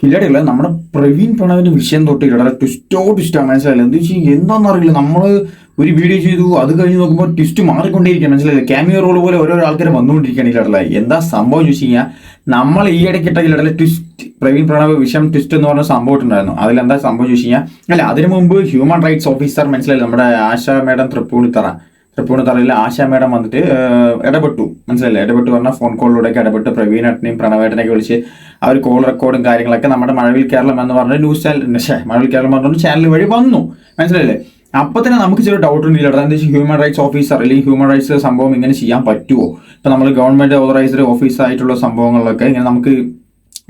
കില്ലാടിയല്ല, നമ്മുടെ പ്രവീൺ പ്രണവിന്റെ വിഷയം തൊട്ട് ഇടല ട്വിസ്റ്റാണ്. മനസ്സിലായില്ല എന്താ വെച്ചാൽ എന്താണെന്നറിയില്ല. നമ്മൾ ഒരു വീഡിയോ ചെയ്തു, അത് കഴിഞ്ഞ് നോക്കുമ്പോൾ ട്വിസ്റ്റ് മാറിക്കൊണ്ടേയിരിക്കുകയാണ്. മനസ്സിലായില്ല, ക്യാമിയോ റോൾ പോലെ ഓരോ ആൾക്കാർ വന്നുകൊണ്ടിരിക്കുകയാണ് ഇടല. എന്താ സംഭവം ചോദിച്ചു കഴിഞ്ഞാൽ, നമ്മൾ ഈ ഇടയ്ക്കിട്ട ഇടല ട്വിസ്റ്റ് പ്രവീൺ പ്രണവ് വിഷയം ട്വിസ്റ്റ് എന്ന് പറഞ്ഞ സംഭവം ഉണ്ടായിരുന്നു. അതിലെന്താ സംഭവം ചോദിച്ചു കഴിഞ്ഞാൽ, അല്ല അതിനു മുമ്പ് ഹ്യൂമൻ റൈറ്റ്സ് ഓഫീസർ മനസ്സിലായില്ല, നമ്മുടെ ആശ മേഡം തൃപ്പൂണിത്തറയിൽ ആശാ മേഡം വന്നിട്ട് ഇടപെട്ടു. മനസ്സിലല്ലേ, ഇടപെട്ട് പറഞ്ഞാൽ ഫോൺ കോളിലൂടെയൊക്കെ ഇടപെട്ട് പ്രവീണേട്ടനെയും പ്രണവേട്ടനെയൊക്കെ വിളിച്ച് അവർ കോൾ റെക്കോർഡും കാര്യങ്ങളൊക്കെ നമ്മുടെ മഴവിൽ കേരളം എന്ന് പറഞ്ഞ ന്യൂസ് ചാനൽ, മഴവിൽ കേരളം പറഞ്ഞ ചാനൽ വഴി വന്നു. മനസ്സിലല്ലേ, അപ്പൊ തന്നെ നമുക്ക് ചെറിയ ഡൗട്ട് ഉണ്ടല്ലോ, എന്താ വെച്ചാൽ ഹ്യൂമൻ റൈറ്റ്സ് ഓഫീസർ അല്ലെങ്കിൽ ഹ്യൂമൻ റൈറ്റ്സ് സംഭവം ഇങ്ങനെ ചെയ്യാൻ പറ്റുമോ? ഇപ്പൊ നമ്മൾ ഗവൺമെന്റ് ഓതറൈസ്ഡ് ഓഫീസായിട്ടുള്ള സംഭവങ്ങളിലൊക്കെ ഇങ്ങനെ നമുക്ക്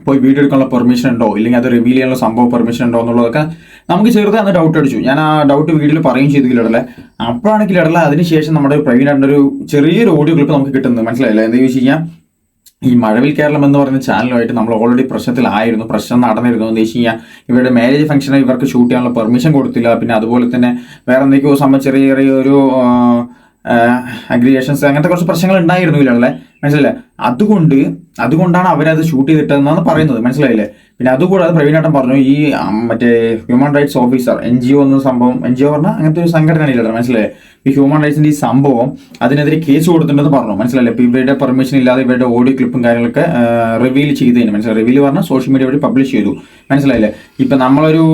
പോയി വീഡിയോ എടുക്കാനുള്ള പെർമിഷൻ ഉണ്ടോ, ഇല്ലെങ്കിൽ അത് റിവീൽ ചെയ്യാനുള്ള സംഭവം പെർമിഷൻ ഉണ്ടോ എന്നുള്ളതൊക്കെ നമുക്ക് ചെറുതാന്ന് ഡൗട്ട് അടിച്ചു. ഞാൻ ആ ഡൗട്ട് വീഡിയോയിൽ പറയുകയും ചെയ്തില്ലല്ലേ. അപ്പോഴാണെങ്കിൽ ഇടല അതിനുശേഷം നമ്മുടെ പ്രവീണേട്ടൻ്റെ ഒരു ചെറിയൊരു ഓഡിയോ ക്ലിപ്പ് നമുക്ക് കിട്ടുന്നത്. മനസ്സിലായില്ല, എന്താ ചോദിച്ചു കഴിഞ്ഞാൽ, ഈ മഴവിൽ കേരളം എന്ന് പറയുന്ന ചാനലുമായിട്ട് നമ്മൾ ഓൾറെഡി പ്രശ്നം നടന്നിരുന്നു. എന്ന് വെച്ച് കഴിഞ്ഞാൽ ഇവരുടെ മാരേജ് ഫംഗ്ഷന് ഇവർക്ക് ഷൂട്ട് ചെയ്യാനുള്ള പെർമിഷൻ കൊടുത്തില്ല. പിന്നെ അതുപോലെ തന്നെ വേറെ എന്തൊക്കെയോ ചെറിയ ചെറിയൊരു അഗ്രിഗേഷൻസ് അങ്ങനത്തെ കുറച്ച് പ്രശ്നങ്ങൾ ഉണ്ടായിരുന്നു ഇല്ലേ. മനസ്സിലായില്ലേ, അതുകൊണ്ടാണ് അവരത് ഷൂട്ട് ചെയ്തിട്ടെന്നാണ് പറയുന്നത്. മനസ്സിലായില്ലേ. പിന്നെ അതുകൂടാതെ പ്രവീണേട്ടൻ പറഞ്ഞു, ഈ മറ്റേ ഹ്യൂമൻ റൈറ്റ്സ് ഓഫീസർ NGO എന്ന സംഭവം, NGO പറഞ്ഞാൽ അങ്ങനത്തെ ഒരു സംഘടനയില്ല. മനസ്സിലായി, ഈ ഹ്യൂമൻ റൈറ്റ്സിന്റെ ഈ സംഭവം അതിനെതിരെ കേസ് കൊടുത്തിട്ടുണ്ടെന്ന് പറഞ്ഞു. മനസ്സിലായില്ലേ, ഇപ്പൊ ഇവരുടെ പെർമിഷൻ ഇല്ലാതെ ഇവരുടെ ഓഡിയോ ക്ലിപ്പും കാര്യങ്ങളൊക്കെ റിവീൽ ചെയ്തതിന്, മനസ്സിലായി, റിവീൽ പറഞ്ഞാൽ സോഷ്യൽ മീഡിയ വഴി പബ്ലിഷ് ചെയ്തു. മനസ്സിലായില്ലേ, ഇപ്പൊ നമ്മളൊരു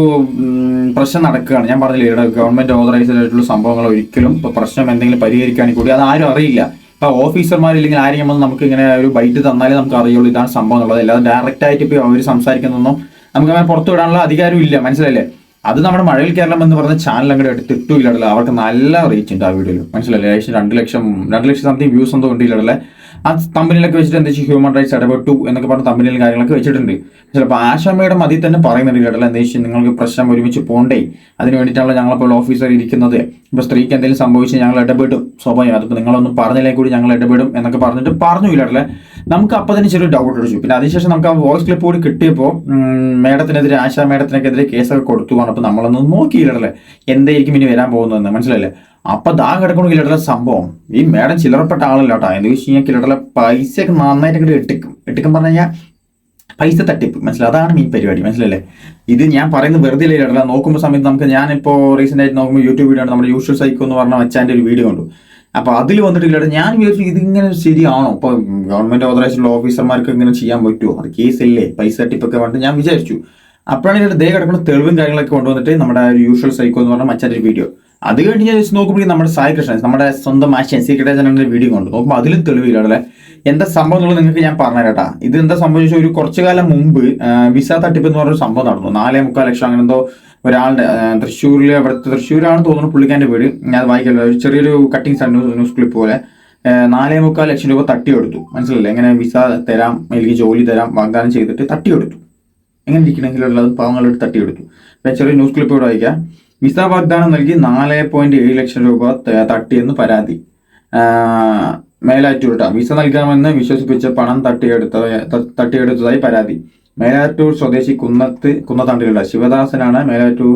പ്രശ്നം നടക്കുകയാണ്, ഞാൻ പറഞ്ഞില്ലേ, ഇവിടെ ഗവൺമെന്റ് ഓതറൈസ്ഡ് ആയിട്ടുള്ള സംഭവങ്ങൾ ഒരിക്കലും ഇപ്പൊ പ്രശ്നം എന്തെങ്കിലും പരിഹരിക്കുകയാണെങ്കിൽ കൂടി അത് ആരും അറിയില്ല. ഇപ്പൊ ഓഫീസർമാരില്ലെങ്കിൽ ആരെയും വന്ന് നമുക്ക് ഇങ്ങനെ ഒരു ബൈറ്റ് തന്നാലേ നമുക്ക് അറിയുള്ളൂ ഇതാണ് സംഭവം എന്നുള്ളത്. അല്ലാതെ ഡയറക്റ്റ് ആയിട്ട് ഇപ്പൊ അവർ സംസാരിക്കുന്നൊന്നും നമുക്ക് അങ്ങനെ പുറത്തു വിടാനുള്ള അധികാരം ഇല്ല. മനസ്സിലായില്ലേ, അത് നമ്മുടെ മഴവിൽ കേരളം എന്ന് പറഞ്ഞ ചാനൽ അങ്ങോട്ട് എടുത്തിട്ടില്ല. അവർക്ക് നല്ല റീച്ച് ഉണ്ട് ആ വീഡിയോയിൽ. മനസ്സിലായില്ലേ, ഏകദേശം 2 ലക്ഷം സംതിങ് വ്യൂസ് ഒന്നും ഉണ്ടില്ലേ. ആ തമ്പനിയിലൊക്കെ വെച്ചിട്ട് എന്താ വെച്ചാൽ ഹ്യൂമൻ റൈറ്റ്സ് ഇടപെട്ടു എന്നൊക്കെ പറഞ്ഞ തമ്പനിയിലും കാര്യങ്ങളൊക്കെ വെച്ചിട്ടുണ്ട്. ചിലപ്പോൾ ആശാമയുടെ അതിൽ തന്നെ പറയുന്നുണ്ട് ഇടല, എന്താ വെച്ചാൽ നിങ്ങൾക്ക് പ്രശ്നം ഒരുമിച്ച് പോണ്ടേ, അതിന് വേണ്ടിയിട്ടാണല്ലോ ഞങ്ങളിപ്പോൾ ഓഫീസർ ഇരിക്കുന്നത്. ഇപ്പോൾ സ്ത്രീക്ക് എന്തെങ്കിലും സംഭവിച്ച് ഞങ്ങൾ ഇടപെടും, സ്വാഭാവികം, അതിപ്പോൾ നിങ്ങളൊന്നും പറഞ്ഞില്ലെങ്കിൽ കൂടി ഞങ്ങൾ ഇടപെടും എന്നൊക്കെ പറഞ്ഞിട്ട് പറഞ്ഞു ഇടല്ലേ. നമുക്ക് അപ്പം തന്നെ ചെറിയ ഡൗട്ട് അടിച്ചു. പിന്നെ അതിനുശേഷം നമുക്ക് ആ വോയിസ് ക്ലിപ്പ് കൂടി കിട്ടിയപ്പോൾ മേഡത്തിനെതിരെ, ആശാ മേഡത്തിനെതിരെ കേസൊക്കെ കൊടുത്തു. അപ്പോൾ നമ്മളൊന്നും നോക്കിയില്ലല്ലേ എന്തായിരിക്കും ഇനി വരാൻ പോകുന്നതെന്ന്. മനസ്സിലല്ലേ, അപ്പൊ ദാ കിടക്കണ കിലടല സംഭവം. ഈ മേഡം ചില്ലറപ്പെട്ട ആളല്ല കേട്ടോ. എന്താ വെച്ച് കഴിഞ്ഞാൽ കിലടല പൈസയൊക്കെ നന്നായിട്ട് ഇങ്ങോട്ട് എട്ടിക്കും പറഞ്ഞു കഴിഞ്ഞാൽ പൈസ തട്ടിപ്പ്. മനസ്സിലായി, അതാണ് ഈ പരിപാടി. മനസ്സിലല്ലേ, ഇത് ഞാൻ പറയുന്നത് വെറുതെ ഇല്ല. നോക്കുമ്പോൾ സമയത്ത് നമുക്ക്, ഞാനിപ്പോൾ റീസെന്റ് ആയിട്ട് നോക്കുമ്പോൾ യൂട്യൂബ് വീഡിയോ ആണ്, നമ്മുടെ യൂഷ്വൽ സൈക്കോ എന്ന് പറഞ്ഞ വെച്ചാൻ്റെ ഒരു വീഡിയോ ഉണ്ട്. അപ്പൊ അതിൽ വന്നിട്ടില്ല, ഞാൻ വിചാരിച്ചു ഇതിങ്ങനെ ശരിയാണോ, ഇപ്പൊ ഗവൺമെന്റ് ഓതറൈസ്ഡ് ഓഫീസർമാർക്ക് ഇങ്ങനെ ചെയ്യാൻ പറ്റുമോ, അത് കേസല്ലേ, പൈസ തട്ടിപ്പൊക്കെ പറഞ്ഞിട്ട് ഞാൻ വിചാരിച്ചു. അപ്പോഴാണ് ഇതിന്റെ ദേ കിടക്കുന്ന തെളിവും കാര്യങ്ങളൊക്കെ കൊണ്ടുവന്നിട്ട് നമ്മുടെ യൂഷ്വൽ സൈക്കോ എന്ന് പറഞ്ഞ മച്ചാൻ്റെ ഒരു വീഡിയോ. അത് കഴിഞ്ഞ് ഞാൻ നോക്കുമ്പോൾ നമ്മുടെ സായി കൃഷ്ണൻ, നമ്മുടെ സ്വന്തം ആശയൻ സീക്രട്ട് ഏജന്റിന്റെ വീഡിയോ കൊണ്ട് നോക്കുമ്പോൾ അതിലും തെളിവില്ല. എന്താ സംഭവം എന്നുള്ളത് നിങ്ങൾക്ക് ഞാൻ പറഞ്ഞുതരാട്ടാ. ഇത് എന്താ സംഭവിച്ചാൽ, ഒരു കുറച്ചു കാലം മുമ്പ് വിസ തട്ടിപ്പ് എന്ന് പറഞ്ഞൊരു സംഭവം നടന്നു. 4.25 ലക്ഷം അങ്ങനെ എന്തോ ഒരാളുടെ തൃശ്ശൂരാണെന്ന് തോന്നുന്നു പുള്ളിക്കാരൻ്റെ വീട്. ഞാൻ വായിക്കല്ലോ, ഒരു ചെറിയൊരു കട്ടിങ്സ് ആണ് ന്യൂസ് ക്ലിപ്പ് പോലെ. 4.25 ലക്ഷം രൂപ തട്ടിയെടുത്തു. മനസ്സിലല്ലേ, എങ്ങനെ വിസ തരാം അല്ലെങ്കിൽ ജോലി തരാം വാഗ്ദാനം ചെയ്തിട്ട് തട്ടിയെടുത്തു. എങ്ങനെ ഇരിക്കണമെങ്കിലുള്ളത് പാവങ്ങളെടുത്ത് തട്ടിയെടുത്തു. ചെറിയ ന്യൂസ് ക്ലിപ്പ് ഇവിടെ വായിക്കാം. വിസ വാഗ്ദാനം നൽകി 4.7 ലക്ഷം രൂപ തട്ടിയെന്ന് പരാതി. മേലാറ്റൂർ വിസ നൽകാമെന്ന് വിശ്വസിപ്പിച്ച പണം തട്ടിയെടുത്തതായി പരാതി. മേലാറ്റൂർ സ്വദേശി കുന്നത്തണ്ടിലുള്ള ശിവദാസനാണ് മേലാറ്റൂർ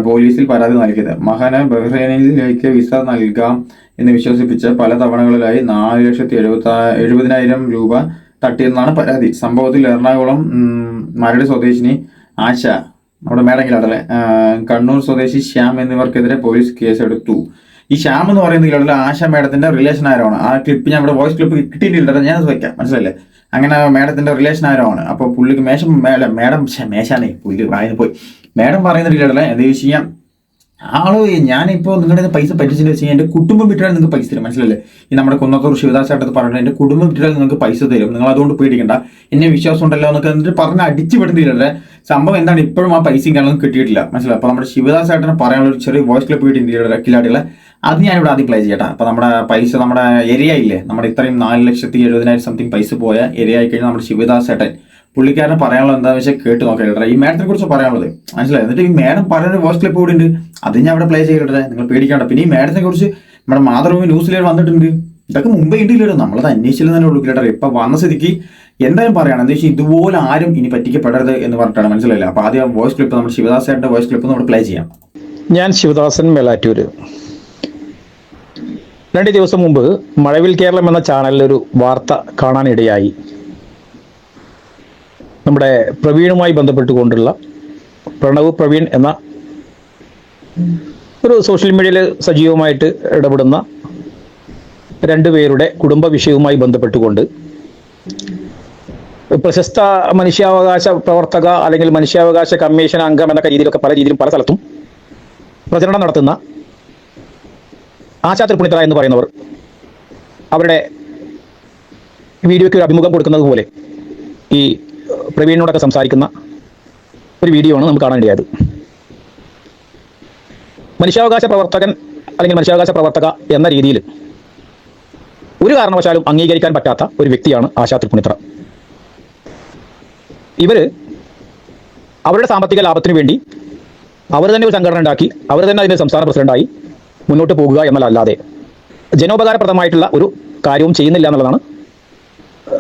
പോലീസിൽ പരാതി നൽകിയത്. മകന് ബഹ്റൈനിലേക്ക് വിസ നൽകാം എന്ന് വിശ്വസിപ്പിച്ച് പല തവണകളിലായി 4,70,000 രൂപ തട്ടിയെന്നാണ് പരാതി. സംഭവത്തിൽ എറണാകുളം മരട് സ്വദേശിനി ആശ, നമ്മുടെ മേടങ്കിലാടലെ, കണ്ണൂർ സ്വദേശി ശ്യാം എന്നിവർക്കെതിരെ പോലീസ് കേസെടുത്തു. ഈ ശ്യാം എന്ന് പറയുന്ന ആശ മേഡത്തിന്റെ റിലേഷൻ ആരമാണ്. ആ ക്ലിപ്പ് ഞാൻ ഇവിടെ വോയിസ് ക്ലിപ്പ് കിട്ടിയിട്ടില്ല, ഞാനത് വെക്കാം. മനസ്സിലല്ലേ, അങ്ങനെ മേഡത്തിന്റെ റിലേഷൻ ആരമാണ്. അപ്പോൾ പുള്ളിക്ക് മേശാണേ പുള്ളി വായന പോയി. മേഡം പറയുന്നില്ലല്ലേ, എന്താ ചോദിച്ചു കഴിഞ്ഞാൽ, ആള് ഞാനിപ്പോൾ നിങ്ങളുടെ പൈസ പറ്റിച്ചെന്ന് വെച്ച് കഴിഞ്ഞാൽ എൻ്റെ കുടുംബം വിട്ടാൽ നിങ്ങൾക്ക് പൈസ തരും. മനസ്സിലല്ലേ, ഈ നമ്മുടെ കുന്നത്തൂർ ശിവദാസായിട്ട് പറഞ്ഞിട്ട് എൻ്റെ കുടുംബം വിട്ടാൽ നിങ്ങൾക്ക് പൈസ തരും, നിങ്ങൾ അതുകൊണ്ട് പേടിക്കണ്ട, എന്നെ വിശ്വാസം ഉണ്ടല്ലോ എന്നൊക്കെ എന്നിട്ട് പറഞ്ഞ് അടിച്ചു വിടുന്നില്ലല്ലേ. സംഭവം എന്താണ്, ഇപ്പോഴും ആ പൈസയും കാര്യങ്ങളും കിട്ടിയിട്ടില്ല. മനസ്സിലായി, അപ്പോൾ നമ്മുടെ ശിവദാസായിട്ടിനെ പറയാനുള്ള ഒരു ചെറിയ വോയിസ് ക്ലിപ്പ് കിട്ടിയിട്ടില്ല കിലാടികളെ. അത് ഞാനിവിടെ ആദ്യം പ്ലേ ചെയ്യട്ടെ. അപ്പോൾ നമ്മുടെ പൈസ, നമ്മുടെ ഏരിയ ഇല്ലേ, നമ്മുടെ ഇത്രയും 4,70,000 സംതിങ് പൈസ പോയ ഏരിയ ആയി കഴിഞ്ഞാൽ നമ്മുടെ ശിവദാസേട്ടൻ പുള്ളിക്കാരനെ പറയാനുള്ളത് എന്താണെന്ന് വെച്ചാൽ കേട്ട് നോക്കാം. ഈ മേഡത്തിനെ കുറിച്ച് പറയാനുള്ളത് മനസ്സിലായി. എന്നിട്ട് ഈ മേഡം പറയുന്ന വോയിസ് ക്ലിപ്പ് കൂടി ഉണ്ട്, അത് ഞാൻ ഇവിടെ പ്ലേ ചെയ്തിട്ടെ, നിങ്ങൾ പേടിക്കേണ്ട. പിന്നെ ഈ മേഡത്തിനെ കുറിച്ച് നമ്മുടെ മാതൃഭൂമി ന്യൂസിൽ വന്നിട്ടുണ്ട്. ഇതൊക്കെ മുമ്പേ ഇട്ടില്ലല്ലോ, നമ്മളത് അന്വേഷിച്ചില്ല തന്നെ ഉള്ളൂ കേട്ടോ. ഇപ്പൊ വന്ന സ്ഥിതിക്ക് എന്തായാലും പറയണം, എന്താ വെച്ചാൽ ഇതുപോലെ ആരും ഇനി പറ്റിക്കപ്പെടരുത് എന്ന് പറഞ്ഞിട്ടാണ്. മനസ്സിലായില്ല. അപ്പൊ ആദ്യം വോയിസ് ക്ലിപ്പ്, നമ്മുടെ ശിവദാസേട്ടന്റെ വോയിസ് ക്ലിപ്പ് നമ്മൾ പ്ലേ ചെയ്യാം. ഞാൻ ശിവദാസൻ, മേലാറ്റൂര്. 2 ദിവസം മുമ്പ് മഴവിൽ കേരളം എന്ന ചാനലിൽ ഒരു വാർത്ത കാണാനിടയായി. നമ്മുടെ പ്രവീണുമായി ബന്ധപ്പെട്ടുകൊണ്ടുള്ള പ്രണവ് പ്രവീൺ എന്ന ഒരു സോഷ്യൽ മീഡിയയിൽ സജീവമായിട്ട് ഇടപെടുന്ന രണ്ടുപേരുടെ കുടുംബ വിഷയവുമായി ബന്ധപ്പെട്ടുകൊണ്ട് പ്രശസ്ത മനുഷ്യാവകാശ പ്രവർത്തക അല്ലെങ്കിൽ മനുഷ്യാവകാശ കമ്മീഷൻ അംഗം എന്നൊക്കെ രീതിയിലൊക്കെ പല രീതിയിലും പല സ്ഥലത്തും പ്രചരണം നടത്തുന്ന ആശാ തൃപ്പൂണിത്തറ എന്ന് പറയുന്നവർ അവരുടെ വീഡിയോയ്ക്ക് ഒരു അഭിമുഖം കൊടുക്കുന്നത് പോലെ ഈ പ്രവീണിനോടൊക്കെ സംസാരിക്കുന്ന ഒരു വീഡിയോ ആണ് നമുക്ക് കാണാനിടയായത്. മനുഷ്യാവകാശ പ്രവർത്തകൻ അല്ലെങ്കിൽ മനുഷ്യാവകാശ പ്രവർത്തക എന്ന രീതിയിൽ ഒരു കാരണവശാലും അംഗീകരിക്കാൻ പറ്റാത്ത ഒരു വ്യക്തിയാണ് ആശാ തൃപ്പൂണിത്തറ. ഇവര് അവരുടെ സാമ്പത്തിക ലാഭത്തിന് വേണ്ടി അവർ തന്നെ ഒരു സംഘടന ഉണ്ടാക്കി അവർ തന്നെ അതിൻ്റെ സംസ്ഥാന പ്രസിഡന്റായി മുന്നോട്ട് പോകുക എന്നല്ലാതെ ജനോപകാരപ്രദമായിട്ടുള്ള ഒരു കാര്യവും ചെയ്യുന്നില്ല എന്നുള്ളതാണ്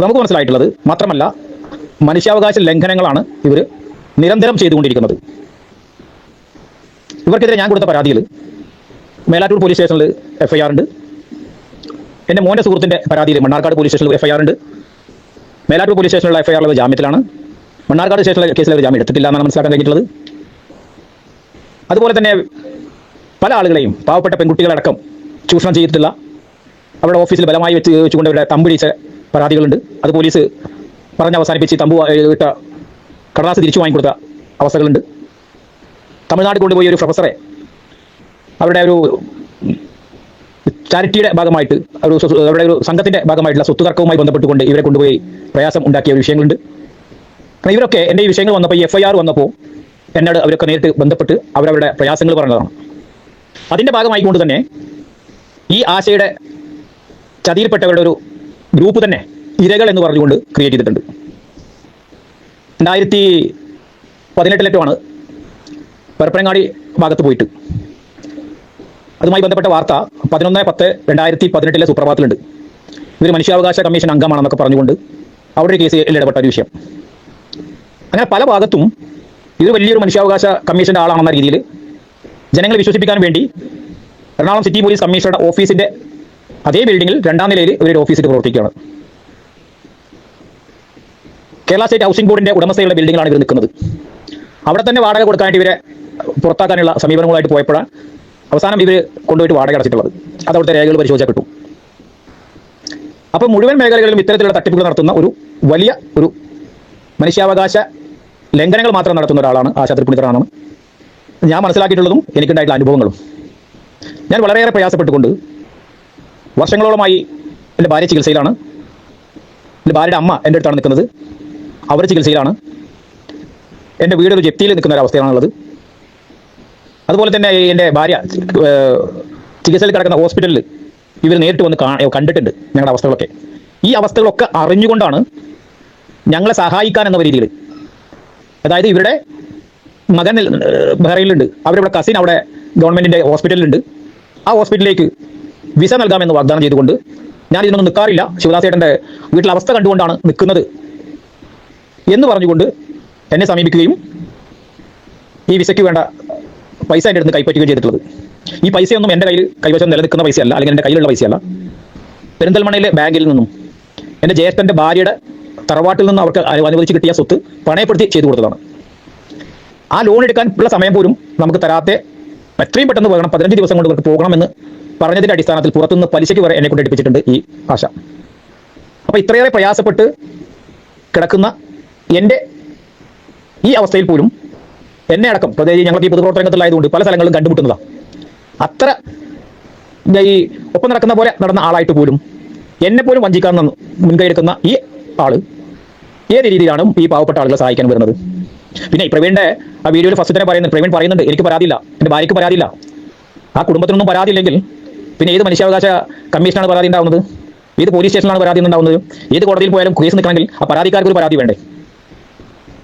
നമുക്ക് മനസ്സിലായിട്ടുള്ളത്. മാത്രമല്ല മനുഷ്യാവകാശ ലംഘനങ്ങളാണ് ഇവർ നിരന്തരം ചെയ്തുകൊണ്ടിരിക്കുന്നത്. ഇവർക്കെതിരെ ഞാൻ കൊടുത്ത പരാതിയിൽ മേലാറ്റൂർ പോലീസ് സ്റ്റേഷനിൽ FIR ഉണ്ട്. എൻ്റെ മോൻ്റെ സുഹൃത്തിൻ്റെ പരാതിയിൽ മണ്ണാർക്കാട് പോലീസ് സ്റ്റേഷനിൽ FIR ഉണ്ട്. മേലാറ്റൂർ പോലീസ് സ്റ്റേഷനിലുള്ള FIR ഉള്ളത് ജാമ്യത്തിലാണ്. മണ്ണാർക്കാട് സ്റ്റേഷനിലെ കേസിൽ അവർ ജാമ്യം എടുത്തിട്ടില്ല എന്നാണ് മനസ്സിലാക്കാൻ കഴിഞ്ഞിട്ടുള്ളത്. അതുപോലെ തന്നെ പല ആളുകളെയും പാവപ്പെട്ട പെൺകുട്ടികളടക്കം ചൂഷണം ചെയ്തിട്ടുള്ള അവരുടെ ഓഫീസിൽ ബലമായി വെച്ചുകൊണ്ട് അവരുടെ തമ്പുടിച്ച പരാതികളുണ്ട്. അത് പോലീസ് പറഞ്ഞ് അവസാനിപ്പിച്ച് തമ്പു ഇട്ട കടലാസ് തിരിച്ചു വാങ്ങിക്കൊടുത്ത അവസ്ഥകളുണ്ട്. തമിഴ്നാട് കൊണ്ടുപോയി ഒരു പ്രൊഫസറെ അവരുടെ ഒരു ചാരിറ്റിയുടെ ഭാഗമായിട്ട് അവരുടെ ഒരു സംഘത്തിൻ്റെ ഭാഗമായിട്ടുള്ള സ്വത്ത് തർക്കവുമായി ബന്ധപ്പെട്ടുകൊണ്ട് ഇവരെ കൊണ്ടുപോയി പ്രയാസം ഉണ്ടാക്കിയ വിഷയങ്ങളുണ്ട്. കാരണം ഇവരൊക്കെ എൻ്റെ ഈ വിഷയങ്ങൾ വന്നപ്പോൾ ഈ FIR വന്നപ്പോൾ എന്നോട് അവരൊക്കെ നേരിട്ട് ബന്ധപ്പെട്ട് അവരവരുടെ പ്രയാസങ്ങൾ പറഞ്ഞതാണ്. അതിൻ്റെ ഭാഗമായിക്കൊണ്ട് തന്നെ ഈ ആശയുടെ ചതിയിൽപ്പെട്ടവരുടെ ഒരു ഗ്രൂപ്പ് തന്നെ ഇരകൾ എന്ന് പറഞ്ഞുകൊണ്ട് ക്രിയേറ്റ് ചെയ്തിട്ടുണ്ട്. 2018 പരപ്പനങ്ങാടി ഭാഗത്ത് പോയിട്ട് അതുമായി ബന്ധപ്പെട്ട വാർത്ത 11/10/2018 സുപ്രഭാതത്തിലുണ്ട്. ഇവർ മനുഷ്യാവകാശ കമ്മീഷൻ അംഗമാണെന്നൊക്കെ പറഞ്ഞുകൊണ്ട് അവിടെ കേസിൽ ഇടപെട്ട ഒരു വിഷയം. അങ്ങനെ പല ഭാഗത്തും ഇത് വലിയൊരു മനുഷ്യാവകാശ കമ്മീഷൻ്റെ ആളാണെന്ന രീതിയിൽ ജനങ്ങളെ വിശ്വസിപ്പിക്കാൻ വേണ്ടി എറണാകുളം സിറ്റി പോലീസ് കമ്മീഷണറുടെ ഓഫീസിൻ്റെ അതേ ബിൽഡിങ്ങിൽ 2ാം നിലയിൽ ഇവരുടെ ഓഫീസിൽ പ്രവർത്തിക്കുകയാണ്. കേരള സ്റ്റേറ്റ് ഹൗസിംഗ് ബോർഡിൻ്റെ ഉടമസ്ഥയുള്ള ബിൽഡിങ്ങിലാണ് ഇവർ നിൽക്കുന്നത്. അവിടെ തന്നെ വാടക കൊടുക്കാനായിട്ട് ഇവരെ പുറത്താക്കാനുള്ള സമീപനങ്ങളായിട്ട് പോയപ്പോഴാണ് അവസാനം ഇവർ കൊണ്ടുപോയിട്ട് വാടക അടച്ചിട്ടുള്ളത്. അത് അവിടുത്തെ രേഖകൾ പരിശോധിച്ചാൽ കിട്ടും. അപ്പോൾ മുഴുവൻ മേഖലകളിലും ഇത്തരത്തിലുള്ള തട്ടിപ്പുകൾ നടത്തുന്ന ഒരു വലിയ ഒരു മനുഷ്യാവകാശ ലംഘനങ്ങൾ മാത്രം നടത്തുന്ന ഒരാളാണ് ആശാ തൃപ്പൂണിത്തറ എന്നാണ് ഞാൻ മനസ്സിലാക്കിയിട്ടുള്ളതും എനിക്കുണ്ടായിട്ടുള്ള അനുഭവങ്ങളും. ഞാൻ വളരെയേറെ പ്രയാസപ്പെട്ടുകൊണ്ട് വർഷങ്ങളോളമായി എൻ്റെ ഭാര്യ ചികിത്സയിലാണ്. എൻ്റെ ഭാര്യയുടെ അമ്മ എൻ്റെ അടുത്താണ് നിൽക്കുന്നത്. അവർ ചികിത്സയിലാണ്. എൻ്റെ വീടൊരു ജപ്തിയിൽ നിൽക്കുന്ന ഒരവസ്ഥയാണുള്ളത്. അതുപോലെ തന്നെ എൻ്റെ ഭാര്യ ചികിത്സയിൽ കിടക്കുന്ന ഹോസ്പിറ്റലിൽ ഇവർ നേരിട്ട് വന്ന് കണ്ടിട്ടുണ്ട് ഞങ്ങളുടെ അവസ്ഥകളൊക്കെ. ഈ അവസ്ഥകളൊക്കെ അറിഞ്ഞുകൊണ്ടാണ് ഞങ്ങളെ സഹായിക്കാൻ എന്ന രീതിയിൽ, അതായത് ഇവരുടെ മകൻ ബഹ്റൈനിലുണ്ട്, അവരുടെ കസിൻ അവിടെ ഗവൺമെൻറ്റിൻ്റെ ഹോസ്പിറ്റലിലുണ്ട്, ആ ഹോസ്പിറ്റലിലേക്ക് വിസ നൽകാമെന്ന് വാഗ്ദാനം ചെയ്തുകൊണ്ട് ഞാൻ ഇതിനൊന്നും നിൽക്കാറില്ല, ശിവദാസേട്ടൻ്റെ വീട്ടിലെ അവസ്ഥ കണ്ടുകൊണ്ടാണ് നിൽക്കുന്നത് എന്ന് പറഞ്ഞുകൊണ്ട് എന്നെ സമീപിക്കുകയും ഈ വിസയ്ക്ക് വേണ്ട പൈസ എൻ്റെ അടുത്ത് കൈപ്പറ്റുകയും ചെയ്തിട്ടുള്ളത്. ഈ പൈസയൊന്നും എൻ്റെ കയ്യിൽ കൈവശം നിലനിൽക്കുന്ന പൈസയല്ല, അല്ലെങ്കിൽ എൻ്റെ കയ്യിലുള്ള പൈസയല്ല. പെരിന്തൽമണ്ണയിലെ ബാങ്കിൽ നിന്നും എൻ്റെ ജ്യേഷ്ഠൻ്റെ ഭാര്യയുടെ തറവാട്ടിൽ നിന്ന് അവർക്ക് അനുവദിച്ച് കിട്ടിയ സ്വത്ത് പണയപ്പെടുത്തി ചെയ്തു കൊടുത്തതാണ്. ആ ലോൺ എടുക്കാൻ ഉള്ള സമയം പോലും നമുക്ക് തരാത്തെ എത്രയും പെട്ടെന്ന് പോകണം, 15 ദിവസം കൊണ്ട് ഇവർക്ക് പോകണമെന്ന് പറഞ്ഞതിൻ്റെ അടിസ്ഥാനത്തിൽ പുറത്തുനിന്ന് പലിശയ്ക്ക് വരെ എന്നെ കൊണ്ട് എടുപ്പിച്ചിട്ടുണ്ട് ഈ ആശ. അപ്പോൾ ഇത്രയേറെ പ്രയാസപ്പെട്ട് കിടക്കുന്ന എൻ്റെ ഈ അവസ്ഥയിൽ പോലും എന്നെ അടക്കം, പ്രത്യേകിച്ച് ഞങ്ങൾക്ക് ഈ പൊതുപ്രവർത്തനത്തിലായതുകൊണ്ട് പല സ്ഥലങ്ങളിലും കണ്ടുമുട്ടുന്നതാണ്. അത്ര ഈ ഒപ്പം നടക്കുന്ന പോലെ നടന്ന ആളായിട്ട് പോലും എന്നെ പോലും വഞ്ചിക്കാൻ മുൻകൈ എടുക്കുന്ന ഈ ആള് ഏത് രീതിയിലാണ് ഈ പാവപ്പെട്ട ആളുകളെ സഹായിക്കാൻ വരുന്നത്? പിന്നെ ഈ പ്രവീണിൻ്റെ ആ വീഡിയോയിൽ ഫസ്റ്റ് തന്നെ പറയുന്നത്, പ്രവീൺ പറയുന്നുണ്ട് എനിക്ക് പരാതിയില്ല, എൻ്റെ ഭാര്യയ്ക്ക് പരാതിയില്ല. ആ കുടുംബത്തിനൊന്നും പരാതിയില്ലെങ്കിൽ പിന്നെ ഏത് മനുഷ്യാവകാശ കമ്മീഷനാണ് പരാതി ഉണ്ടാവുന്നത്? ഏത് പോലീസ് സ്റ്റേഷനിലാണ് പരാതി ഉണ്ടാവുന്നത്? ഏത് കോടതിയിൽ പോയാലും കേസ് നിൽക്കണമെങ്കിൽ ആ പരാതിക്കാർക്ക് ഒരു പരാതി വേണ്ടേ?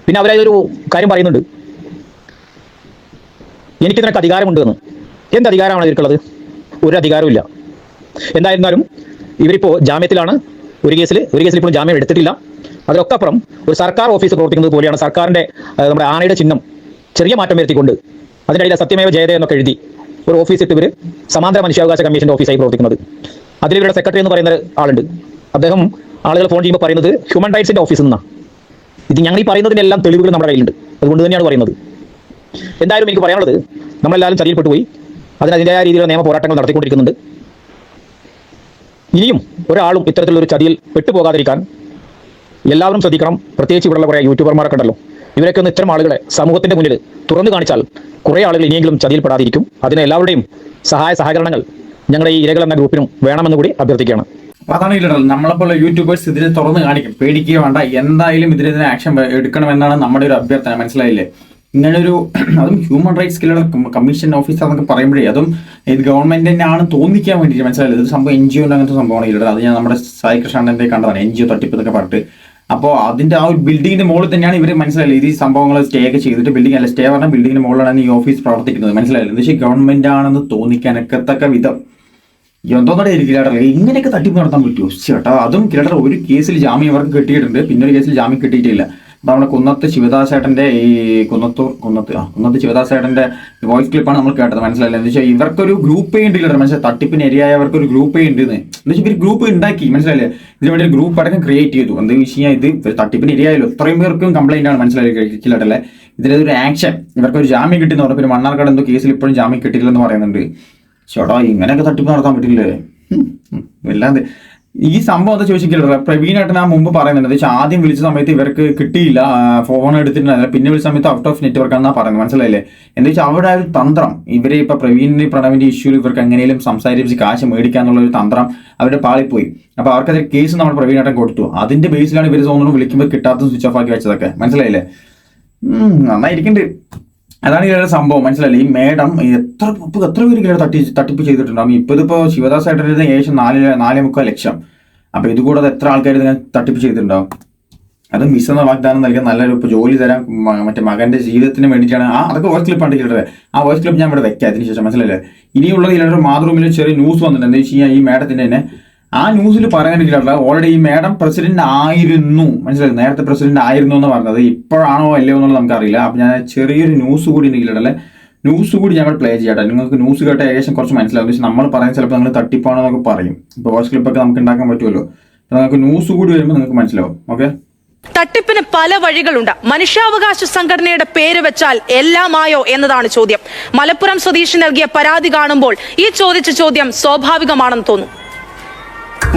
പിന്നെ അവരൊരു കാര്യം പറയുന്നുണ്ട്, എനിക്കിതിനൊക്കെ അധികാരമുണ്ട് എന്ന്. എന്ത് അധികാരമാണ് ഇവർക്കുള്ളത്? ഒരു അധികാരവും ഇല്ല. എന്തായിരുന്നാലും ഇവരിപ്പോൾ ജാമ്യത്തിലാണ്. ഒരു കേസിൽ ഇപ്പോഴും ജാമ്യം എടുത്തിട്ടില്ല. അതിലൊക്കെ അപ്പുറം ഒരു സർക്കാർ ഓഫീസ് പ്രവർത്തിക്കുന്നത് പോലെയാണ്. സർക്കാരിൻ്റെ നമ്മുടെ ആനയുടെ ചിഹ്നം ചെറിയ മാറ്റം വരുത്തിക്കൊണ്ട് അതിനിടയിൽ സത്യമേവ ജയതേ എന്നൊക്കെ എഴുതി ഒരു ഓഫീസ് ഇട്ട് ഇവർ സമാന്തര മനുഷ്യാവകാശ കമ്മീഷൻ്റെ ഓഫീസായി പ്രവർത്തിക്കുന്നത്. അതിൽ ഇവരുടെ സെക്രട്ടറി എന്ന് പറയുന്ന ആളുണ്ട്. അദ്ദേഹം ആളുകൾ ഫോൺ ചെയ്യുമ്പോൾ പറയുന്നത് ഹ്യൂമൻ റൈറ്റ്സിൻ്റെ ഓഫീസിൽ നിന്നാണ്. ഇത് ഞങ്ങൾ ഈ പറയുന്നതിനെല്ലാം തെളിവുകൾ നമ്മുടെ കയ്യിലുണ്ട്. അതുകൊണ്ട് തന്നെയാണ് പറയുന്നത്. എന്തായാലും എനിക്ക് പറയാനുള്ളത്, നമ്മളെല്ലാവരും ചതിയിൽപ്പെട്ടു പോയി. അതിൻ്റെതായ രീതിയിലുള്ള നിയമ പോരാട്ടങ്ങൾ നടത്തിക്കൊണ്ടിരിക്കുന്നുണ്ട്. ഇനിയും ഒരാളും ഇത്തരത്തിലുള്ളൊരു ചതിയിൽ പെട്ടുപോകാതിരിക്കാൻ എല്ലാവരും ശ്രദ്ധിക്കണം. പ്രത്യേകിച്ച് ഇവിടെയുള്ള കുറേ യൂട്യൂബർമാരൊക്കെ ഉണ്ടല്ലോ, ഇവരൊക്കെ ഒന്ന് ഇത്തരം ആളുകളെ സമൂഹത്തിന്റെ മുന്നിൽ തുറന്നു കാണിച്ചാൽ കുറേ ആളുകൾ ഇനിയെങ്കിലും ചതിയിൽപ്പെടാതിരിക്കും. അതിന് എല്ലാവരുടെയും സഹകരണങ്ങൾ ഞങ്ങളുടെ ഈ ഇരകൾ എന്ന ഗ്രൂപ്പിനും വേണമെന്ന് കൂടി അഭ്യർത്ഥിക്കുകയാണ്. അപ്പൊ അതാണ് ഇല്ലല്ലോ, നമ്മളെപ്പോലുള്ള യൂട്യൂബേഴ്സ് ഇതിനെ തുറന്ന് കാണിക്കും. പേടിക്കുക വേണ്ട, എന്തായാലും ഇതിനെതിരെ ആക്ഷൻ എടുക്കണമെന്നാണ് നമ്മുടെ ഒരു അഭ്യർത്ഥന. മനസ്സിലായില്ലേ? ഇങ്ങനൊരു അതും ഹ്യൂമൻ റൈറ്റ്സ് കമ്മീഷൻ ഓഫീസർ എന്നൊക്കെ പറയുമ്പോഴേ അതും ഇത് ഗവൺമെന്റ് തന്നെയാണ് തോന്നിക്കാൻ വേണ്ടിയിട്ട്. മനസ്സിലായില്ലേ? ഇത് സംഭവം NGO അങ്ങനത്തെ സംഭവമാണ് ഇല്ലല്ലോ. അത് ഞാൻ നമ്മുടെ സായി കൃഷ്ണന്റെ കണ്ടതാണ്, NGO തട്ടിപ്പ് എന്നൊക്കെ പറഞ്ഞിട്ട്. അപ്പോൾ അതിന്റെ ആ ഒരു ബിൽഡിങ്ങിന്റെ മുകളിൽ തന്നെയാണ് ഇവർ, മനസ്സിലായില്ലേ, ഇത് ഈ സംഭവങ്ങൾ സ്റ്റേ ഒക്കെ ചെയ്തിട്ട് ബിൽഡിംഗ് അല്ല, സ്റ്റേ പറഞ്ഞാൽ ബിൽഡിങ്ങിന്റെ മുകളിലാണ് ഈ ഓഫീസ് പ്രവർത്തിക്കുന്നത്. മനസ്സിലായില്ലേ? എന്ന് വെച്ചാൽ ഗവൺമെന്റ് ആണെന്ന് തോന്നിക്കാനൊക്കത്തക്ക വിധം എന്തോന്നടെ കിരീടർ ഇങ്ങനെയൊക്കെ തട്ടിപ്പ് നടത്താൻ പറ്റുമോ ചേട്ടാ? അതും കിരീടർ ഒരു കേസിൽ ജാമ്യം അവർക്ക് കിട്ടിയിട്ടുണ്ട്, പിന്നെ ഒരു കേസിൽ ജാമ്യം കിട്ടിയിട്ടില്ല. അപ്പൊ നമ്മുടെ കുന്നത്ത് ശിവദാസേട്ടന്റെ ഈ കുന്നത്ത് ശിവദാസേട്ടന്റെ വോയിസ് ക്ലിപ്പാണ് നമ്മൾ കേട്ടത്. മനസ്സിലായില്ല? എന്ന് വെച്ചാൽ ഇവർക്കൊരു ഗ്രൂപ്പേ ഉണ്ട് കിരീടർ. മനസ്സിലായി? തട്ടിപ്പിന് ഇരയായവർക്ക് ഒരു ഗ്രൂപ്പേ ഉണ്ട് എന്ന് വെച്ചാൽ ഇവർ ഗ്രൂപ്പ് ഉണ്ടാക്കി. മനസ്സിലായില്ലേ? ഇതിനു വേണ്ടി ഒരു ഗ്രൂപ്പ് അടക്കം ക്രിയേറ്റ് ചെയ്തു. എന്താ വിഷയം? ഇത് തട്ടിപ്പിന് ഇരയായല്ലോ, ഇത്രയും പേർക്കും കംപ്ലൈന്റ് ആണ്. മനസ്സിലായി കിരീടല്ലേ? ഇതിലൊരു ആക്ഷൻ, ഇവർക്കൊരു ജാമ്യം കിട്ടിയെന്ന് പറഞ്ഞു. പിന്നെ മണ്ണാർക്കാട് എന്തോ കേസിൽ ഇപ്പോഴും ജാമ്യം കിട്ടിയില്ലെന്ന് പറയുന്നുണ്ട്. ചേട്ടാ ഇങ്ങനെയൊക്കെ തട്ടിപ്പ് നടത്താൻ പറ്റില്ലേ? വല്ലാതെ ഈ സംഭവം എന്താ ചോദിച്ചിട്ടില്ല. പ്രവീണായിട്ട് ഞാൻ മുമ്പ് പറയുന്നുണ്ട്, വെച്ചാൽ ആദ്യം വിളിച്ച സമയത്ത് ഇവർക്ക് കിട്ടിയില്ല, ഫോൺ എടുത്തിട്ടുണ്ടായിരുന്നില്ല. പിന്നെ വിളിച്ച സമയത്ത് ഔട്ട് ഓഫ് നെറ്റ്വർക്ക് ആണെന്നാണ് പറയുന്നത്. മനസ്സിലായില്ലേ? എന്താ വെച്ചാൽ അവിടെ ഒരു തന്ത്രം, ഇവരെ ഇപ്പൊ പ്രണവിന്റെ ഇഷ്യൂല് ഇവർക്ക് എങ്ങനെയും സംസാരിച്ച് കാശ് മേടിക്കാന്നുള്ള ഒരു തന്ത്രം അവരുടെ പാളിപ്പോയി. അപ്പൊ അവർക്കതിൽ കേസ് നമ്മൾ പ്രവീണായിട്ട് കൊടുത്തു. അതിന്റെ ബേസിലാണ് ഇവർ തോന്നുന്നു വിളിക്കുമ്പോൾ കിട്ടാത്ത സ്വിച്ച് ഓഫ് ആക്കി വെച്ചതൊക്കെ. മനസ്സിലായില്ലേ? നന്നായിരിക്കുന്നുണ്ട്. അതാണ് ഇവരുടെ സംഭവം. മനസ്സിലായില്ലേ? ഈ മേഡം എത്ര പേര് ഇവരെ തട്ടിപ്പ് ചെയ്തിട്ടുണ്ടാകും. ഇതിപ്പോ ശിവദാസായിട്ട് ഏകദേശം 4.25 ലക്ഷം. അപ്പൊ ഇതുകൂടാതെ എത്ര ആൾക്കാർ ഇതിനെ തട്ടിപ്പ് ചെയ്തിട്ടുണ്ടാവും? അത് മിസ്സെന്ന വാഗ്ദാനം നൽകാൻ നല്ലൊരു ഇപ്പൊ ജോലി തരാൻ മറ്റേ മകന്റെ ജീവിതത്തിന് വേണ്ടിയിട്ടാണ്. അതൊക്കെ വോയിസ് ക്ലിപ്പ് ഉണ്ട് കിട്ടത്. ആ വോയിസ് ക്ലിപ്പ് ഞാൻ ഇവിടെ വെക്കാം അതിന് ശേഷം. മനസ്സിലായില്ലേ? ഇനിയുള്ളത് ഇതിലൊരു മാതൃഭൂമിയിൽ ചെറിയ ന്യൂസ് വന്നിട്ടുണ്ട്. എന്താ വെച്ച് കഴിഞ്ഞാൽ ഈ മേഡത്തിന്റെ തന്നെ ആ ന്യൂസിൽ പറയുന്നില്ല, ഓൾറെഡി ഈ മേഡം പ്രസിഡന്റ് ആയിരുന്നു. മനസ്സിലായി? നേരത്തെ പ്രസിഡന്റ് ആയിരുന്നു എന്ന് പറഞ്ഞത് ഇപ്പോഴാണോ അല്ലയോ എന്നുള്ളത് നമുക്കറിയില്ല. അപ്പൊ ഞാൻ ചെറിയൊരു ന്യൂസ് കൂടി ഉണ്ടെങ്കിലല്ലേ, ന്യൂസ് കൂടി ഞങ്ങൾ പ്ലേ ചെയ്യട്ടെ. നിങ്ങൾക്ക് ന്യൂസ് കേട്ട ഏകദേശം കുറച്ച് മനസ്സിലാവും. പക്ഷേ നമ്മൾ പറയുന്നത് ചിലപ്പോൾ നിങ്ങൾ തട്ടിപ്പാണോ എന്നൊക്കെ പറയും. ഇപ്പോൾ വോയിസ് ക്ലിപ്പൊക്കെ നമുക്ക് ഉണ്ടാക്കാൻ പറ്റുമല്ലോ. അപ്പോൾ നിങ്ങൾക്ക് ന്യൂസ് കൂടി വരുമ്പോൾ നിങ്ങൾക്ക് മനസ്സിലാവും. ഓക്കെ? തട്ടിപ്പിന് പല വഴികളുണ്ട്. മനുഷ്യാവകാശ സംഘടനയുടെ പേര് വെച്ചാൽ എല്ലാമായോ എന്നതാണ് ചോദ്യം. മലപ്പുറം സ്വദേശി നൽകിയ പരാതി കാണുമ്പോൾ ഈ ചോദിച്ച ചോദ്യം സ്വാഭാവികമാണെന്ന് തോന്നുന്നു.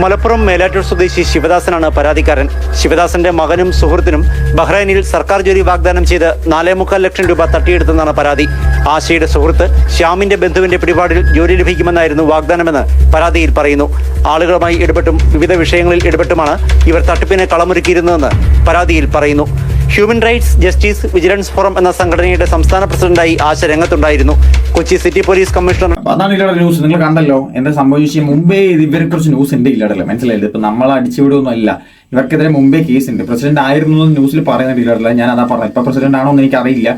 മലപ്പുറം മേലാറ്റൂർ സ്വദേശി ശിവദാസനാണ് പരാതിക്കാരൻ. ശിവദാസന്റെ മകനും സുഹൃത്തിനും ബഹ്റൈനിൽ സർക്കാർ ജോലി വാഗ്ദാനം ചെയ്ത് 4.25 ലക്ഷം രൂപ തട്ടിയെടുത്തെന്നാണ് പരാതി. ആശയുടെ സുഹൃത്ത് ശ്യാമിന്റെ ബന്ധുവിന്റെ പിടിപാടിൽ ജോലി ലഭിക്കുമെന്നായിരുന്നു വാഗ്ദാനമെന്ന് പരാതിയിൽ പറയുന്നു. ആളുകളുമായി ഇടപെട്ടും വിവിധ വിഷയങ്ങളിൽ ഇടപെട്ടുമാണ് ഇവർ തട്ടിപ്പിന് കളമൊരുക്കിയിരുന്നതെന്ന് പരാതിയിൽ പറയുന്നു. Human rights justice vigilance forum എന്ന സംഘടനയുടെ സംസ്ഥാന പ്രസിഡന്റായി ആശ രംഗത്തുണ്ടായിരുന്നു. Kochi city police commissioner. അതാണ് ഇല്ലാതെ ന്യൂസ് നിങ്ങൾ കണ്ടല്ലോ. എന്താ സംഭവിച്ച മുമ്പേ ഇവരെ കുറിച്ച് ന്യൂസ് ഉണ്ട് ഇല്ലാടല്ലേ? മനസ്സിലായില്ലേ? ഇപ്പൊ നമ്മൾ അടിച്ചുവിടുകയൊന്നും അല്ല. ഇവർക്കെതിരെ മുമ്പേ കേസ് ഉണ്ട്. പ്രസിഡന്റ് ആയിരുന്നു എന്ന് ന്യൂസിൽ പറയുന്നില്ല. ഞാൻ അതാ പറഞ്ഞത്. ഇപ്പൊ പ്രസിഡന്റ് ആണോ എന്ന് എനിക്ക് അറിയില്ല.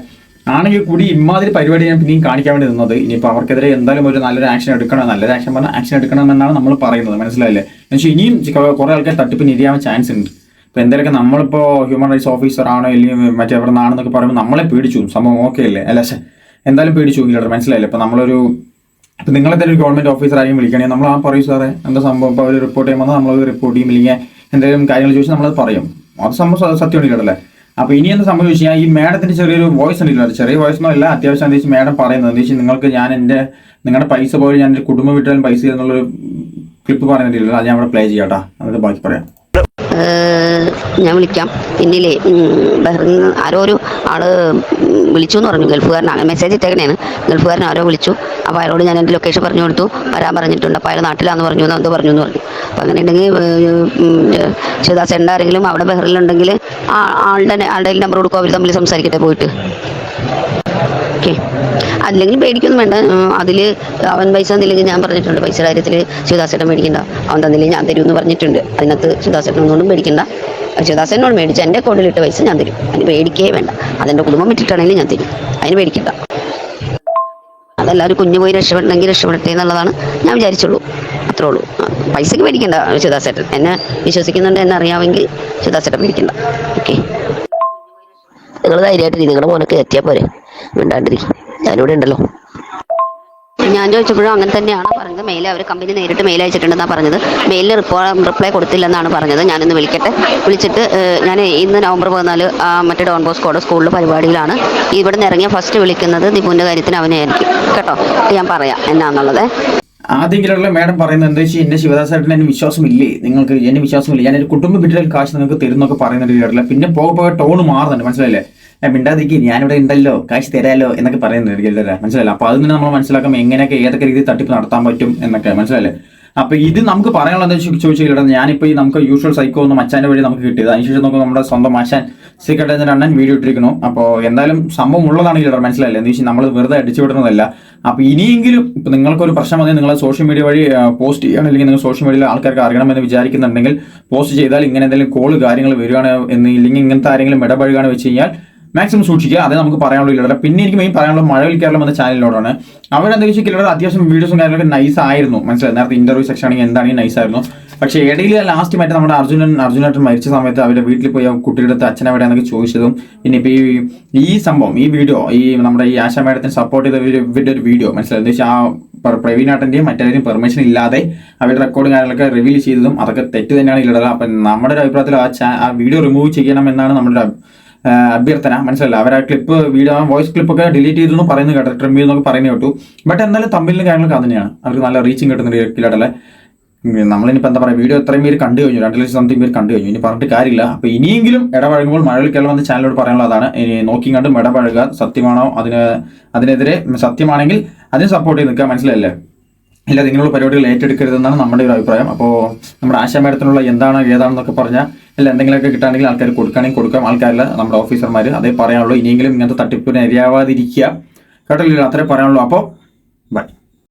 ആണെങ്കിൽ കൂടി ഇമാതിരി പരിപാടി ഞാൻ പിന്നെയും കാണിക്കാൻ വേണ്ടി നിന്നത്. ഇനിയിപ്പോൾ അവർക്കെതിരെ എന്തായാലും ഒരു നല്ലൊരു ആക്ഷൻ എടുക്കണം. നല്ലൊരു ആക്ഷൻ പറഞ്ഞാൽ ആക്ഷൻ എടുക്കണമെന്നാണ് നമ്മൾ പറയുന്നത്. മനസ്സിലായില്ലേ? എന്നുവെച്ചാൽ ഇനിയും കുറെ ആൾക്കാർ തട്ടിപ്പിന് ഇരിയാൻ ചാൻസ് ഉണ്ട്. ഇപ്പൊ എന്തെങ്കിലുമൊക്കെ നമ്മളിപ്പോ ഹ്യൂമൻ റൈറ്റ്സ് ഓഫീസർ ആണോ അല്ലെങ്കിൽ മറ്റേ എവിടെ നിന്നാണെന്നൊക്കെ പറയുമ്പോൾ നമ്മളെ പേടിച്ചു. സംഭവം ഓക്കെ അല്ലേ? അല്ല എന്തായാലും പേടിച്ചു ഇല്ല. മനസ്സിലായില്ലേ? ഇപ്പൊ നമ്മളൊരു ഇപ്പൊ നിങ്ങളെന്തായാലും ഒരു ഗവൺമെന്റ് ഓഫീസർ ആരെയും വിളിക്കണേ നമ്മൾ പറയും സാറേ എന്താ സംഭവം, ഇപ്പൊ അവർ റിപ്പോർട്ട് ചെയ്യുമ്പോൾ നമ്മൾ റിപ്പോർട്ട് ചെയ്യും. ഇല്ലെങ്കിൽ എന്തെങ്കിലും കാര്യങ്ങൾ ചോദിച്ചാൽ നമ്മളത് പറയും. അത് സംഭവം സത്യം ഇല്ലല്ലേ? അപ്പൊ ഇനി എന്താ സംഭവിച്ചു കഴിഞ്ഞാൽ ഈ മേഡത്തിന്റെ ചെറിയൊരു വോയിസ് ഉണ്ടല്ലോ, ചെറിയ വോയിസ് ഒന്നുമല്ല, അത്യാവശ്യം എന്താ വെച്ചാൽ മേഡം പറയുന്നത് എന്താ വെച്ചാൽ നിങ്ങൾക്ക് ഞാൻ നിങ്ങളുടെ പൈസ പോയി ഞാൻ എൻ്റെ കുടുംബം വിട്ടാലും പൈസ എന്നുള്ളൊരു ക്ലിപ്പ് പറയുന്നില്ലല്ലോ. അത് ഞാൻ അവിടെ പ്ലേ ചെയ്യാട്ടാ, എന്നിട്ട് ബാക്കി പറയാം. ഞാൻ വിളിക്കാം. പിന്നിലെ ബഹ്റിന് ആരോ ഒരു ആള് വിളിച്ചു എന്ന് പറഞ്ഞു. ഗൾഫുകാരനാണ്, മെസ്സേജ് ഇട്ടേക്കണേണ്. ഗൾഫുകാരൻ ആരോ വിളിച്ചു. അപ്പോൾ അയാളോട് ഞാൻ എൻ്റെ ലൊക്കേഷൻ പറഞ്ഞു കൊടുത്തു. വരാൻ പറഞ്ഞിട്ടുണ്ട്. അപ്പോൾ അയാൾ നാട്ടിലാന്ന് പറഞ്ഞു, എന്തോ പറഞ്ഞു എന്ന് പറഞ്ഞു. അപ്പോൾ അങ്ങനെ ഉണ്ടെങ്കിൽ ശിവദാസേട്ടൻ്റെ ആരെങ്കിലും അവിടെ ബഹ്റിലുണ്ടെങ്കിൽ ആളുടെ നമ്പർ കൊടുക്കും. അവർ തമ്മിൽ സംസാരിക്കട്ടെ പോയിട്ട്. ഓക്കെ? അല്ലെങ്കിൽ പേടിക്കൊന്നും വേണ്ട. അതിൽ അവൻ പൈസ തന്നില്ലെങ്കിൽ ഞാൻ പറഞ്ഞിട്ടുണ്ട്, പൈസ കാര്യത്തിൽ ശിവദാസേട്ടൻ മേടിക്കണ്ട. അവൻ തന്നില്ലെങ്കിൽ ഞാൻ തരും എന്ന് പറഞ്ഞിട്ടുണ്ട്. അതിനകത്ത് ശിവദാസേട്ടൻ ഒന്നുകൊണ്ടും മേടിക്കണ്ട. ശിവദാസേനോട് മേടിച്ച് എൻ്റെ അക്കൗണ്ടിലിട്ട് പൈസ ഞാൻ തരും. അതിന് പേടിക്കേ വേണ്ട. അതെൻ്റെ കുടുംബം വിട്ടിട്ടാണെങ്കിലും ഞാൻ തരും. അതിന് പേടിക്കണ്ട. അതെല്ലാവരും കുഞ്ഞു പോയി രക്ഷപ്പെടണമെങ്കിൽ രക്ഷപ്പെടട്ടെ എന്നുള്ളതാണ് ഞാൻ വിചാരിച്ചുള്ളൂ. അത്രേ ഉള്ളൂ. പൈസക്ക് മേടിക്കണ്ട ശിവദാസേട്ടൻ. എന്നെ വിശ്വസിക്കുന്നുണ്ട്, എന്നെ അറിയാമെങ്കിൽ ശിവദാസേട്ടൻ മേടിക്കണ്ട. ഓക്കെ? നിങ്ങൾ ധൈര്യമായിട്ട് നിങ്ങളുടെ മോനൊക്കെ എത്തിയാൽ പോരെ, മിണ്ടാണ്ടിരിക്കും. ഞാനിവിടെ ഉണ്ടല്ലോ. ഞാൻ ചോദിച്ചപ്പോഴും അങ്ങനെ തന്നെയാണ് പറഞ്ഞത്. മെയിൽ അവർ കമ്പനി നേരിട്ട് മെയിൽ അയച്ചിട്ടുണ്ടെന്നാണ് പറഞ്ഞത്. മെയിലിൽ റിപ്ലൈ കൊടുത്തില്ലെന്നാണ് പറഞ്ഞത്. ഞാനിന്ന് വിളിച്ചിട്ട് ഞാൻ ഇന്ന് നവംബർ 14 മറ്റേ ഡോൺ ബോസ്കോയുടെ സ്കൂളിൽ പരിപാടിയിലാണ്. ഇവിടെ നിന്ന് ഇറങ്ങിയ ഫസ്റ്റ് വിളിക്കുന്നത് ദിപുവിൻ്റെ കാര്യത്തിന് അവനെയായിരിക്കും കേട്ടോ. ഞാൻ പറയാം എന്നാന്നുള്ളത്. ആദ്യമെങ്കിലുള്ള മേഡം പറയുന്നത് എന്താ വെച്ചാൽ എന്നെ ശിവദാസായിട്ട് എന്നെ വിശ്വാസമില്ലേ, നിങ്ങൾക്ക് എന്നെ വിശ്വാസമില്ല, ഞാൻ ഒരു കുടുംബ വീട്ടിൽ കാശ് നിങ്ങൾക്ക് തരുന്നൊക്കെ പറയുന്നത് കേട്ടില്ല. പിന്നെ പോകെ ടോൺ മാറുന്നുണ്ട്, മനസ്സിലായില്ലേ? മിണ്ടാതിരിക്കും, ഞാനിവിടെ ഉണ്ടല്ലോ, കാശ് തരാലോ എന്നൊക്കെ പറയുന്നത് കേട്ടില്ല, മനസ്സിലായില്ല? അപ്പൊ അതിൽ നിന്ന് നമ്മൾ മനസ്സിലാക്കാം എങ്ങനെയൊക്കെ ഏതൊക്കെ രീതിയിൽ തട്ടിപ്പ് നടത്താൻ പറ്റും എന്നൊക്കെ, മനസ്സിലായില്ലേ? അപ്പൊ ഇത് നമുക്ക് പറയാനുള്ള എന്താ ചോദിച്ചില്ല. ഞാനിപ്പോ ഈ നമുക്ക് യൂഷ്വൽ സൈക്കോ ഒന്ന് മച്ചാന്റെ വഴി നമുക്ക് കിട്ടിയത്. അതിനുശേഷം നമുക്ക് നമ്മുടെ സ്വന്തം മാശാൻ സീക്രട്ട് അണ്ണൻ വീഡിയോ ഇട്ടിരിക്കുന്നു. അപ്പോൾ എന്തായാലും സംഭവം ഉള്ളതാണ് ഈ മനസ്സിലായില്ലേ? എന്ന് വെച്ചാൽ നമ്മൾ വെറുതെ അടിച്ചു വിടുന്നതല്ല. അപ്പൊ ഇനിയെങ്കിലും ഇപ്പൊ നിങ്ങൾക്കൊരു പ്രശ്നം വന്നാൽ നിങ്ങൾ സോഷ്യൽ മീഡിയ വഴി പോസ്റ്റ് ചെയ്യണം, അല്ലെങ്കിൽ നിങ്ങൾ സോഷ്യൽ മീഡിയയിൽ ആൾക്കാർക്ക് അറിയണമെന്ന് വിചാരിക്കുന്നുണ്ടെങ്കിൽ പോസ്റ്റ് ചെയ്താൽ ഇങ്ങനെ എന്തെങ്കിലും കോള് കാര്യങ്ങൾ വരികയാണ് എന്ന്, ഇല്ലെങ്കിൽ ഇങ്ങനത്തെ ആരെങ്കിലും ഇടപഴകാണ് വെച്ച് കഴിഞ്ഞാൽ മാക്സിമം സൂക്ഷിക്കുക. അതേ നമുക്ക് പറയാനുള്ള. പിന്നെ എനിക്ക് മെയിൻ പറയാനുള്ള മഴവിൽ കേരളം എന്ന ചാനലിനോടാണ്. അവരെന്താ വെച്ചാൽ കിലർ അത്യാവശ്യം വീഡിയോസും കാര്യങ്ങളൊക്കെ നൈസ് ആയിരുന്നു, മനസ്സിലായി? നേരത്തെ ഇന്റർവ്യൂ സെക്ഷൻ ആണെങ്കിൽ എന്താണെങ്കിൽ നൈസ് ആയിരുന്നു. പക്ഷേ ഇടയിൽ ലാസ്റ്റ് മറ്റേ നമ്മുടെ അർജുനായിട്ട് മരിച്ച സമയത്ത് അവരുടെ വീട്ടിൽ പോയി കുട്ടിയുടെ അടുത്ത് അച്ഛൻ എവിടെയാണെന്നൊക്കെ ചോദിച്ചതും, പിന്നെ ഇപ്പോൾ ഈ സംഭവം ഈ വീഡിയോ ഈ നമ്മുടെ ഈ ആശാ മേഡത്തിന് സപ്പോർട്ട് ചെയ്ത ഇവരുടെ ഒരു വീഡിയോ, മനസ്സിലായി? എന്താ വെച്ചാൽ ആ പ്രവീണാട്ടൻ്റെയും മറ്റേതിനും പെർമിഷൻ ഇല്ലാതെ അവരുടെ റെക്കോർഡും കാര്യങ്ങളൊക്കെ റിവീൽ ചെയ്തതും അതൊക്കെ തെറ്റ് തന്നെയാണ് ഇല്ലത്. അപ്പം നമ്മുടെ ഒരു അഭിപ്രായത്തിൽ ആ വീഡിയോ റിമൂവ് ചെയ്യണം എന്നാണ് നമ്മുടെ അഭ്യർത്ഥന, മനസ്സിലല്ല? അവർ ആ ക്ലിപ്പ് വീഡിയോ വോയിസ് ക്ലിപ്പൊക്കെ ഡിലീറ്റ് ചെയ്തു പറയുന്നത് കേട്ടോ, ട്രിം ചെയ്തെന്നൊക്കെ പറയുന്നത് കേട്ടു. ബട്ട് എന്നാലും തമ്മിലിന് കാര്യങ്ങളൊക്കെ അത് തന്നെയാണ്, അവർക്ക് നല്ല റീച്ചിങ് കിട്ടുന്ന നമ്മളിനിപ്പോൾ എന്താ പറയുക, വീഡിയോ എത്രയും പേര് കണ്ടു കഴിഞ്ഞു, 2 ലക്ഷം സംതിങ് പേര് കണ്ടു കഴിഞ്ഞു. ഇനി പറഞ്ഞിട്ട് കാര്യമില്ല. അപ്പോൾ ഇനിയെങ്കിലും ഇടപഴകുമ്പോൾ മഴവിൽ കേരളം എന്ന ചാനലോട് പറയാനുള്ളതാണ്, നോക്കി കണ്ടും ഇടപഴകുക. സത്യമാണോ അതിനെതിരെ സത്യമാണെങ്കിൽ അതിന് സപ്പോർട്ട് ചെയ്ത് നിൽക്കുക, മനസ്സിലല്ലേ? ഇല്ല നിങ്ങളുടെ പരിപാടികൾ ഏറ്റെടുക്കരുതെന്നാണ് നമ്മുടെ ഒരു അഭിപ്രായം. അപ്പോൾ നമ്മുടെ ആശാ മേഡത്തിനുള്ള ഏതാണെന്നൊക്കെ പറഞ്ഞാൽ അല്ല എന്തെങ്കിലുമൊക്കെ കിട്ടുകയാണെങ്കിൽ ആൾക്കാർ കൊടുക്കുകയാണെങ്കിൽ കൊടുക്കാം, ആൾക്കാരില്ല നമ്മുടെ ഓഫീസർമാർ അതേ പറയാനുള്ളൂ. ഇനിയെങ്കിലും ഇങ്ങനത്തെ തട്ടിപ്പിന് ഇരയാവാതിരിക്കുക കേട്ടല്ലോ, അത്രേ പറയാനുള്ളൂ. അപ്പോൾ ബൈ.